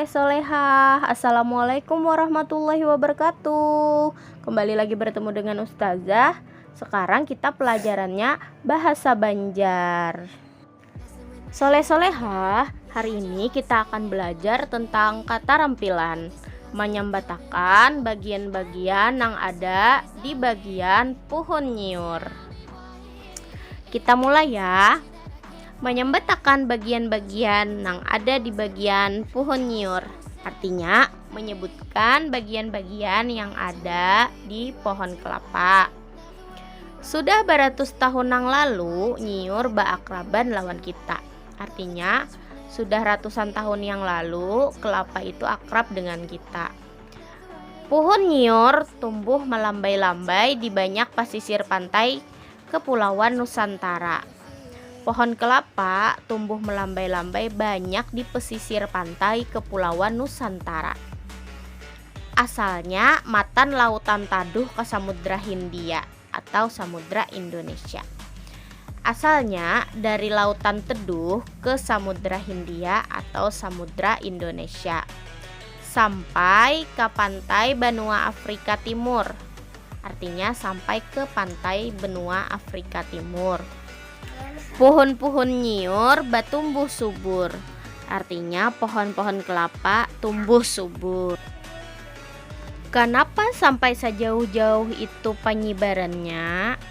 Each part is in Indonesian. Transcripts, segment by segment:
soleh-solehah. Assalamualaikum warahmatullahi wabarakatuh. Kembali lagi bertemu dengan Ustazah. Sekarang kita pelajarannya bahasa Banjar. Soleh-solehah, hari ini kita akan belajar tentang kata rampilan, menyambatakan bagian-bagian yang ada di bagian puhun nyiur. Kita mulai ya. Menyambatakan bagian-bagian yang ada di bagian puhun nyiur, artinya menyebutkan bagian-bagian yang ada di pohon kelapa. Sudah beratus tahun yang lalu nyiur baakraban lawan kita, artinya sudah ratusan tahun yang lalu kelapa itu akrab dengan kita. Puhun nyiur tumbuh melambai-lambai di banyak pesisir pantai Kepulauan Nusantara. Pohon kelapa tumbuh melambai-lambai banyak di pesisir pantai Kepulauan Nusantara. Asalnya matan lautan taduh ke Samudra Hindia atau Samudra Indonesia. Asalnya dari lautan teduh ke Samudra Hindia atau Samudra Indonesia sampai ke pantai benua Afrika Timur. Artinya sampai ke pantai benua Afrika Timur. Pohon-pohon nyiur batumbuh subur, artinya pohon-pohon kelapa tumbuh subur. Kenapa sampai sejauh-jauh itu penyebarannya?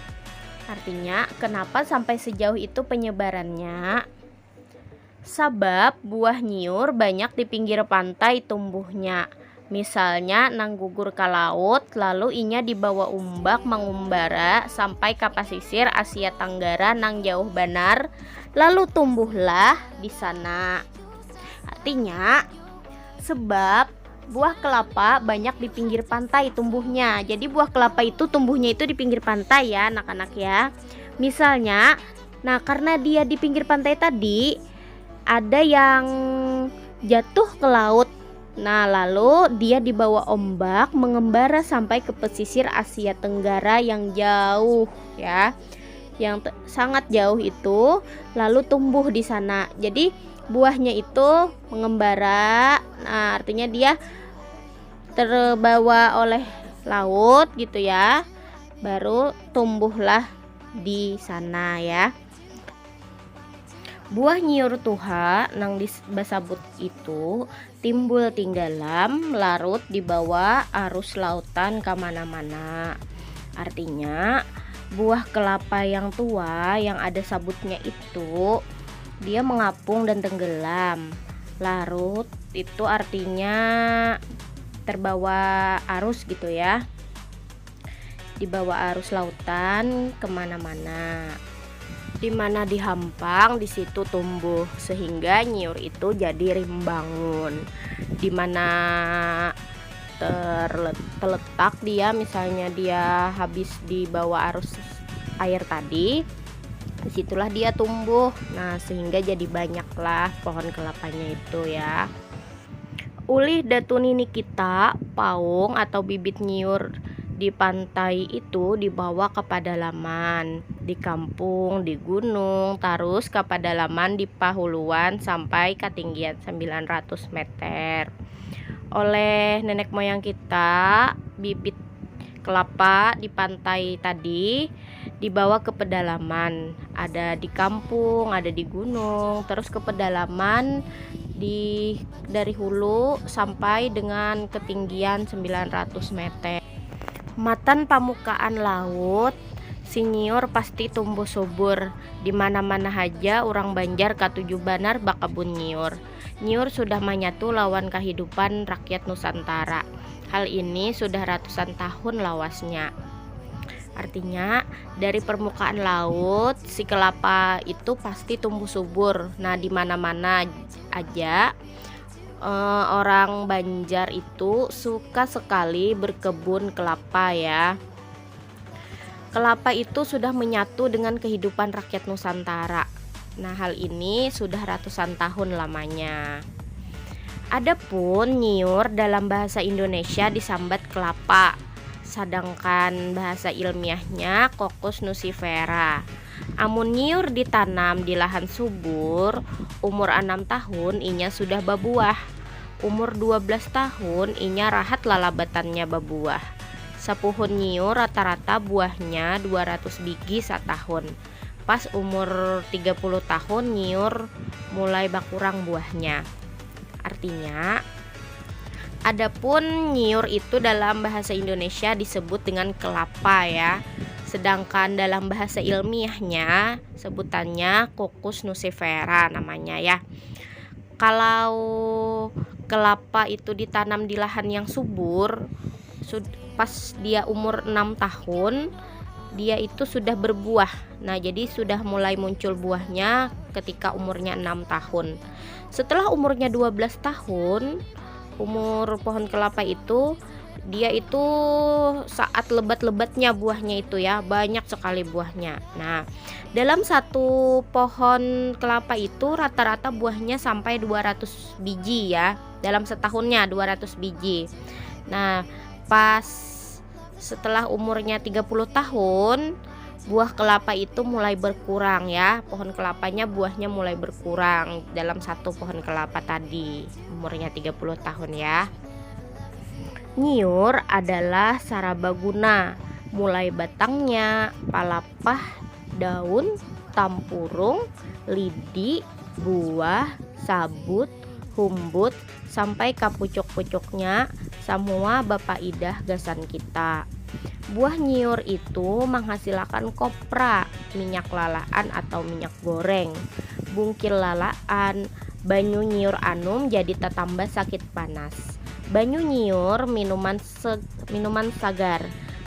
Artinya kenapa sampai sejauh itu penyebarannya? Sebab buah nyiur banyak di pinggir pantai tumbuhnya. Misalnya nang gugur ke laut, lalu inya dibawa umbak mengumbara sampai ke pesisir Asia Tenggara nang jauh banar, lalu tumbuhlah di sana. Artinya sebab buah kelapa banyak di pinggir pantai tumbuhnya. Jadi buah kelapa itu tumbuhnya itu di pinggir pantai ya anak-anak ya. Misalnya, nah karena dia di pinggir pantai tadi ada yang jatuh ke laut. Nah lalu dia dibawa ombak mengembara sampai ke pesisir Asia Tenggara yang jauh ya, yang sangat jauh itu, lalu tumbuh di sana. Jadi buahnya itu mengembara, nah artinya dia terbawa oleh laut gitu ya, baru tumbuhlah di sana ya. Buah nyiur tuha nang disebut itu timbul tinggalam larut di bawah arus lautan kemana-mana. Artinya buah kelapa yang tua yang ada sabutnya itu dia mengapung dan tenggelam. Larut itu artinya terbawa arus gitu ya, dibawa arus lautan kemana-mana. Di mana dihampang di situ tumbuh, sehingga nyiur itu jadi rimbangun. Di mana terletak dia, misalnya dia habis dibawa arus air tadi, disitulah dia tumbuh. Nah sehingga jadi banyaklah pohon kelapanya itu ya. Ulih datunini kita paung atau bibit nyiur di pantai itu dibawa ke pedalaman, di kampung, di gunung, terus ke pedalaman di Pahuluan sampai ketinggian 900 meter. Oleh nenek moyang kita, bibit kelapa di pantai tadi dibawa ke pedalaman, ada di kampung, ada di gunung, terus ke pedalaman dari hulu sampai dengan ketinggian 900 meter. Matan pamukaan laut si nyiur pasti tumbuh subur. Di mana-mana aja orang Banjar katuju banar bakabun nyiur. Nyiur sudah menyatu lawan kehidupan rakyat Nusantara. Hal ini sudah ratusan tahun lawasnya. Artinya dari permukaan laut si kelapa itu pasti tumbuh subur. Nah di mana-mana aja orang Banjar itu suka sekali berkebun kelapa ya. Kelapa itu sudah menyatu dengan kehidupan rakyat Nusantara. Nah hal ini sudah ratusan tahun lamanya. Adapun nyiur dalam bahasa Indonesia disambat kelapa, sedangkan bahasa ilmiahnya Cocos nucifera. Amun nyiur ditanam di lahan subur, umur 6 tahun inya sudah berbuah. umur 12 tahun inya rahat lalabatannya babuah. Sapuhun nyiur rata-rata buahnya 200 biji satahun. Pas umur 30 tahun nyiur mulai bakurang buahnya. Artinya, adapun nyiur itu dalam bahasa Indonesia disebut dengan kelapa ya. Sedangkan dalam bahasa ilmiahnya sebutannya Cocos nucifera namanya ya. Kalau kelapa itu ditanam di lahan yang subur, pas dia umur 6 tahun dia itu sudah berbuah. Nah, jadi sudah mulai muncul buahnya ketika umurnya 6 tahun. Setelah umurnya 12 tahun, umur pohon kelapa itu dia itu saat lebat-lebatnya buahnya itu ya, banyak sekali buahnya. Nah, dalam satu pohon kelapa itu rata-rata buahnya sampai 200 biji ya. Dalam setahunnya 200 biji. Nah, pas setelah umurnya 30 tahun, buah kelapa itu mulai berkurang ya. Pohon kelapanya buahnya mulai berkurang dalam satu pohon kelapa tadi. Umurnya 30 tahun ya. Nyiur adalah sarabaguna, mulai batangnya, palapah, daun, tampurung, lidi, buah, sabut, humbut, sampai ke pucuk-pucuknya, semua Bapak Idah gasan kita. Buah nyiur itu menghasilkan kopra, minyak lalaan atau minyak goreng, bungkil lalaan, banyu nyiur anum jadi tetambah sakit panas. Banyu nyiur minuman segar,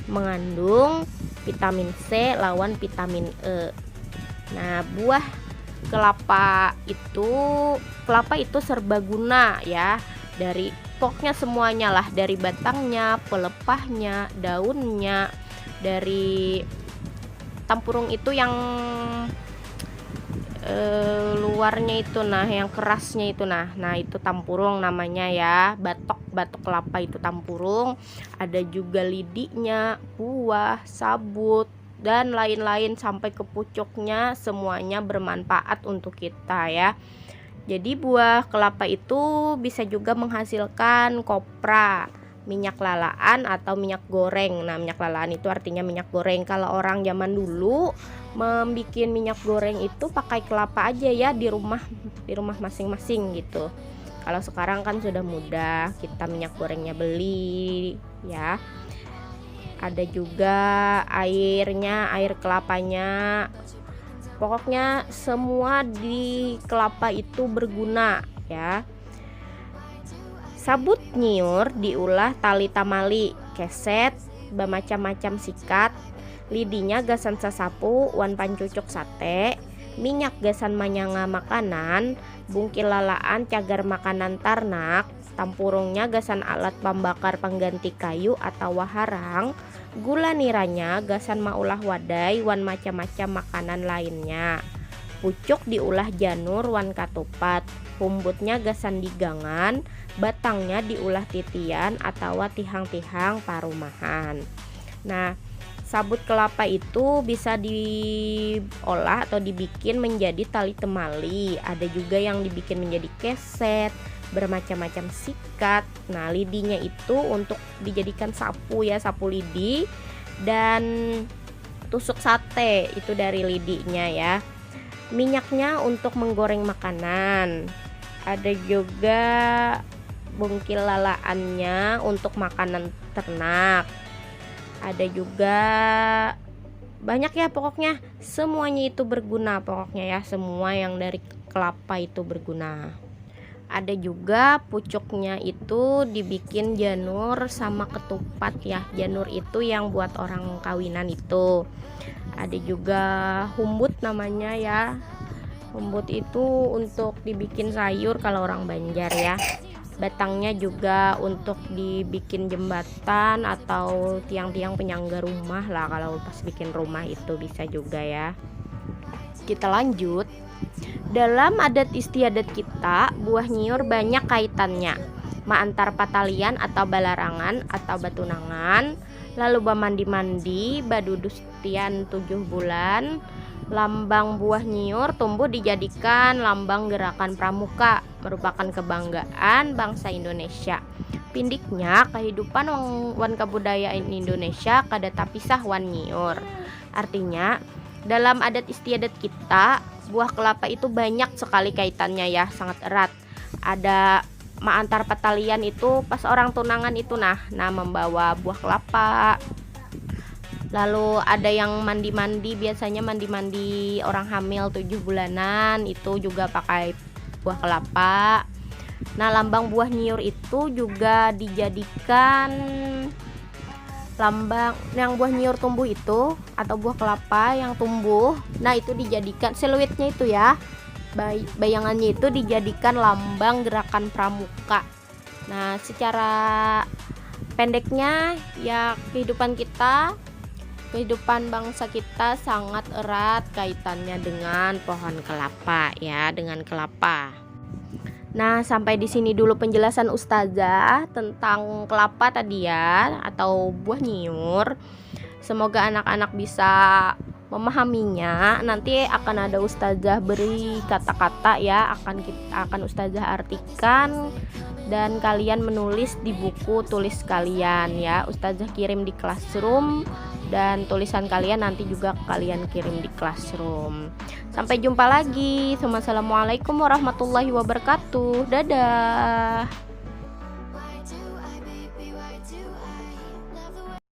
mengandung vitamin C lawan vitamin E. Nah, buah kelapa itu serbaguna ya, dari pokoknya semuanya lah, dari batangnya, pelepahnya, daunnya, dari tampurung itu yang luarnya itu, nah yang kerasnya itu, nah itu tampurung namanya ya. Batok kelapa itu tampurung. Ada juga lidinya, buah, sabut, dan lain-lain sampai ke pucuknya, semuanya bermanfaat untuk kita ya. Jadi buah kelapa itu bisa juga menghasilkan kopra, minyak lalaan atau minyak goreng. Nah, minyak lalaan itu artinya minyak goreng. Kalau orang zaman dulu membuat minyak goreng itu pakai kelapa aja ya, di rumah masing-masing gitu. Kalau sekarang kan sudah mudah, kita minyak gorengnya beli ya. Ada juga airnya, air kelapanya. Pokoknya semua di kelapa itu berguna ya. Sabut nyiur diolah tali tamali, keset, bermacam-macam sikat, lidinya gasan sasapu, wan pancucuk sate, minyak gasan manyanga makanan, bungkil lalaan cagar makanan ternak, tampurungnya gasan alat pembakar pengganti kayu atau waharang, gula niranya gasan maulah wadai wan macam-macam makanan lainnya. Pucuk diolah janur wan katupat, humbutnya gasan digangan, batangnya diolah titian atau tihang-tihang parumahan. Nah, sabut kelapa itu bisa diolah atau dibikin menjadi tali temali. Ada juga yang dibikin menjadi keset, bermacam-macam sikat. Nah, lidinya itu untuk dijadikan sapu ya, sapu lidi, dan tusuk sate itu dari lidinya ya. Minyaknya untuk menggoreng makanan. Ada juga bungkil lalaannya untuk makanan ternak. Ada juga banyak ya, pokoknya semuanya itu berguna, pokoknya ya, semua yang dari kelapa itu berguna. Ada juga pucuknya itu dibikin janur sama ketupat ya. Janur itu yang buat orang kawinan itu. Ada juga humbut namanya ya. Humbut itu untuk dibikin sayur kalau orang Banjar ya. Batangnya juga untuk dibikin jembatan atau tiang-tiang penyangga rumah lah, kalau pas bikin rumah itu bisa juga ya. Kita lanjut. Dalam adat istiadat kita, buah nyiur banyak kaitannya, antar patalian atau balarangan atau batunangan, lalu bamandi-mandi, badudustian 7 bulan, Lambang buah nyiur tumbuh dijadikan lambang gerakan pramuka, merupakan kebanggaan bangsa Indonesia. Pindiknya kehidupan wan kabudayaan Indonesia kada tapisah wan nyiur. Artinya dalam adat istiadat kita, buah kelapa itu banyak sekali kaitannya ya, sangat erat. Ada antar pertalian itu pas orang tunangan itu nah membawa buah kelapa. Lalu ada yang mandi-mandi, biasanya mandi-mandi orang hamil 7 bulanan itu juga pakai buah kelapa. Nah, lambang buah nyiur itu juga dijadikan lambang yang buah nyiur tumbuh itu atau buah kelapa yang tumbuh. Nah, itu dijadikan siluetnya itu ya. Bayangannya itu dijadikan lambang gerakan pramuka. Nah, secara pendeknya ya kehidupan bangsa kita sangat erat kaitannya dengan pohon kelapa ya, dengan kelapa. Nah, sampai di sini dulu penjelasan Ustazah tentang kelapa tadi ya, atau buah nyiur. Semoga anak-anak bisa memahaminya. Nanti akan ada Ustazah beri kata-kata ya, akan Ustazah artikan dan kalian menulis di buku tulis kalian ya. Ustazah kirim di Classroom dan tulisan kalian nanti juga kalian kirim di Classroom. Sampai jumpa lagi. Assalamualaikum warahmatullahi wabarakatuh. Dadah.